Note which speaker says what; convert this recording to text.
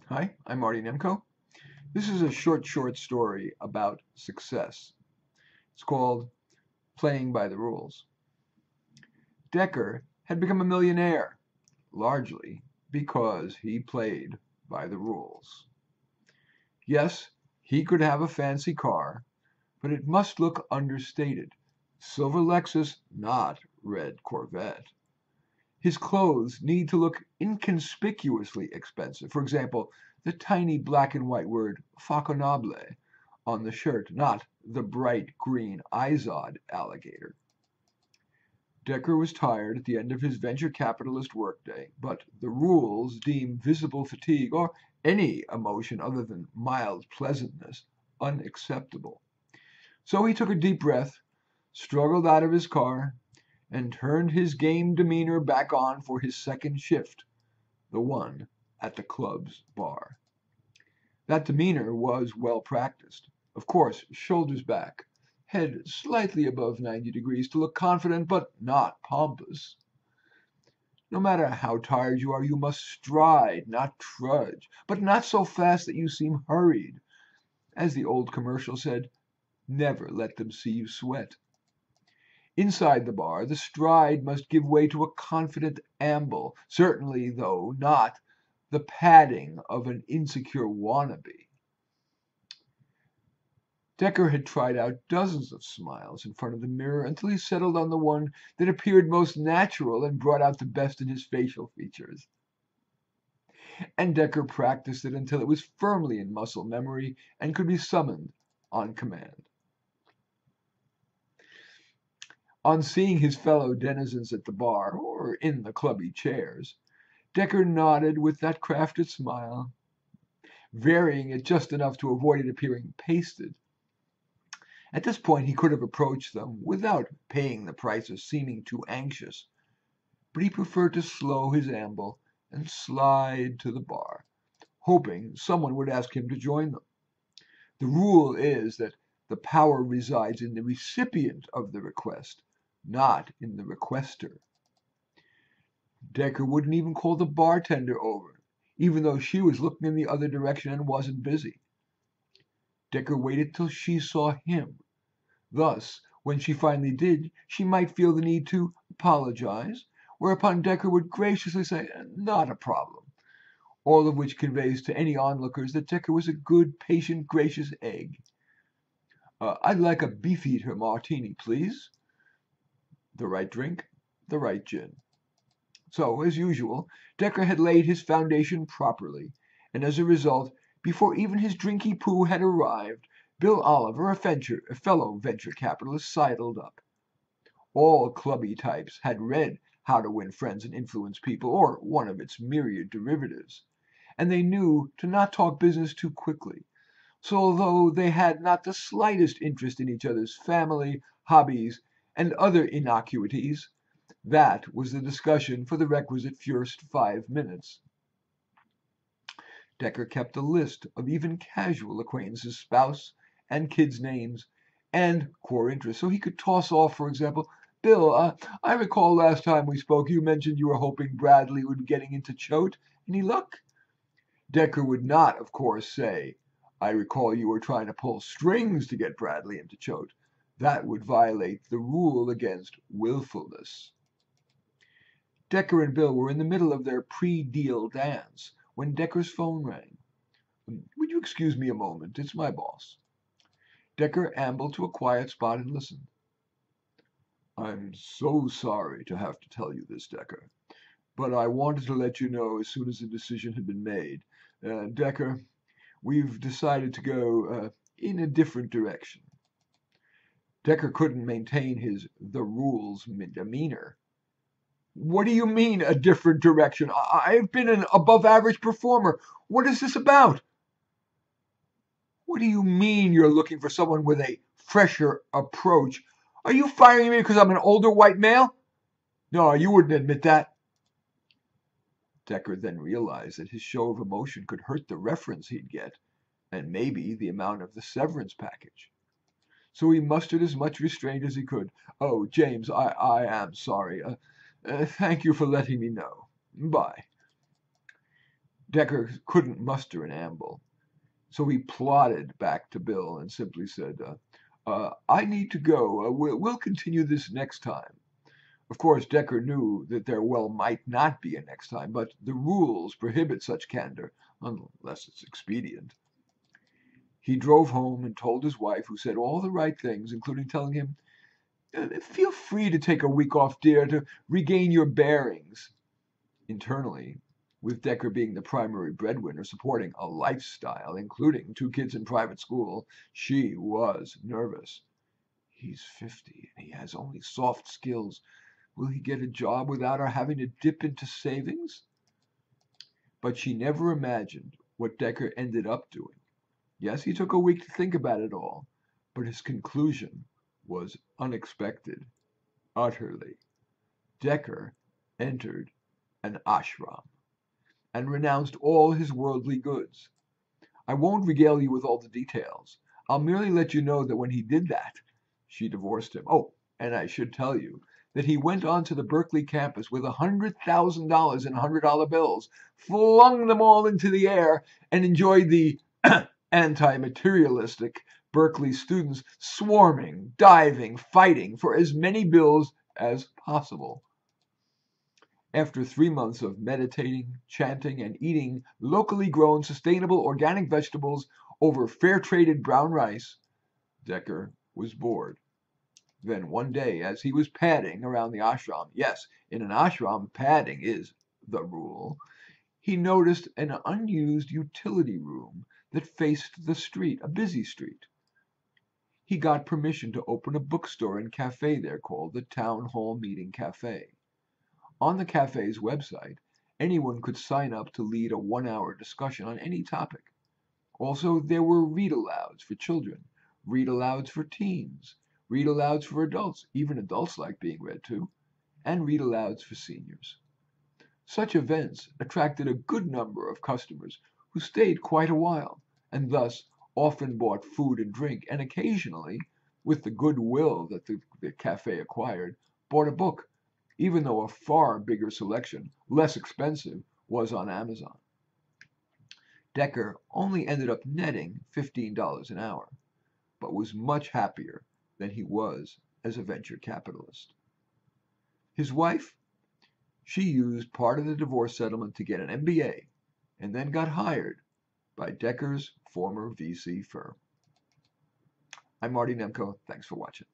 Speaker 1: Hi, I'm Marty Nemko. This is a short story about success. It's called Playing by the Rules. Decker had become a millionaire, largely because he played by the rules. Yes, he could have a fancy car, but it must look understated. Silver Lexus, not red Corvette. His clothes need to look inconspicuously expensive. For example, the tiny black and white word Faconable on the shirt, not the bright green Izod alligator. Decker was tired at the end of his venture capitalist workday, but the rules deem visible fatigue or any emotion other than mild pleasantness unacceptable. So he took a deep breath, struggled out of his car, and turned his game demeanor back on for his second shift, the one at the club's bar. That demeanor was well practiced. Of course, shoulders back, head slightly above 90 degrees to look confident but not pompous. No matter how tired you are, you must stride, not trudge, but not so fast that you seem hurried. As the old commercial said, never let them see you sweat. Inside the bar, the stride must give way to a confident amble, certainly, though, not the padding of an insecure wannabe. Decker had tried out dozens of smiles in front of the mirror until he settled on the one that appeared most natural and brought out the best in his facial features. And Decker practiced it until it was firmly in muscle memory and could be summoned on command. On seeing his fellow denizens at the bar or in the clubby chairs, Decker nodded with that crafted smile, varying it just enough to avoid it appearing pasted. At this point he could have approached them without paying the price of seeming too anxious, but he preferred to slow his amble and slide to the bar, hoping someone would ask him to join them. The rule is that the power resides in the recipient of the request, not in the requester. Decker wouldn't even call the bartender over, even though she was looking in the other direction and wasn't busy. Decker waited till she saw him. Thus, when she finally did, she might feel the need to apologize, whereupon Decker would graciously say, "Not a problem," all of which conveys to any onlookers that Decker was a good, patient, gracious egg. "I'd like a Beefeater martini, please." The right drink, the right gin. So, as usual, Decker had laid his foundation properly, and as a result, before even his drinky poo had arrived, Bill Oliver, a fellow venture capitalist, sidled up. All clubby types had read How to Win Friends and Influence People, or one of its myriad derivatives, and they knew to not talk business too quickly. So although they had not the slightest interest in each other's family, hobbies, and other innocuities, that was the discussion for the requisite first 5 minutes. Decker kept a list of even casual acquaintances' spouse and kids' names and core interests, so he could toss off, for example, "Bill, I recall last time we spoke you mentioned you were hoping Bradley would be getting into Choate. Any luck?" Decker would not, of course, say, "I recall you were trying to pull strings to get Bradley into Choate." That would violate the rule against willfulness. Decker and Bill were in the middle of their pre-deal dance when Decker's phone rang. "Would you excuse me a moment? It's my boss." Decker ambled to a quiet spot and listened. "I'm so sorry to have to tell you this, Decker, but I wanted to let you know as soon as the decision had been made. Decker, we've decided to go in a different direction." Decker couldn't maintain his the rules demeanor. "What do you mean, a different direction? I've been an above average performer. What is this about?" "What do you mean you're looking for someone with a fresher approach? Are you firing me because I'm an older white male? No, you wouldn't admit that." Decker then realized that his show of emotion could hurt the reference he'd get, and maybe the amount of the severance package. So he mustered as much restraint as he could. "Oh, James, I am sorry. Thank you for letting me know. Bye." Decker couldn't muster an amble, so he plodded back to Bill and simply said, I need to go. We'll continue this next time. Of course, Decker knew that there well might not be a next time, but the rules prohibit such candor unless it's expedient. He drove home and told his wife, who said all the right things, including telling him, feel free to take a week off, dear, to regain your bearings. Internally, with Decker being the primary breadwinner supporting a lifestyle, including 2 kids in private school, she was nervous. He's 50 and he has only soft skills. Will he get a job without her having to dip into savings? But she never imagined what Decker ended up doing. Yes, he took a week to think about it all, but his conclusion was unexpected, utterly. Decker entered an ashram and renounced all his worldly goods. I won't regale you with all the details. I'll merely let you know that when he did that, she divorced him. Oh, and I should tell you that he went onto the Berkeley campus with $100,000 in $100 bills, flung them all into the air, and enjoyed the anti-materialistic Berkeley students swarming, diving, fighting for as many bills as possible. After 3 months of meditating, chanting, and eating locally grown, sustainable organic vegetables over fair-traded brown rice, Decker was bored. Then one day, as he was padding around the ashram, yes, in an ashram, padding is the rule, he noticed an unused utility room that faced the street, a busy street. He got permission to open a bookstore and cafe there called the Town Hall Meeting Cafe. On the cafe's website, anyone could sign up to lead a 1-hour discussion on any topic. Also, there were read-alouds for children, read-alouds for teens, read-alouds for adults, even adults like being read to, and read-alouds for seniors. Such events attracted a good number of customers who stayed quite a while, and thus often bought food and drink, and occasionally, with the goodwill that the cafe acquired, bought a book, even though a far bigger selection, less expensive, was on Amazon. Decker only ended up netting $15 an hour, but was much happier than he was as a venture capitalist. His wife, she used part of the divorce settlement to get an MBA and then got hired by Decker's former VC firm. I'm Marty Nemko. Thanks for watching.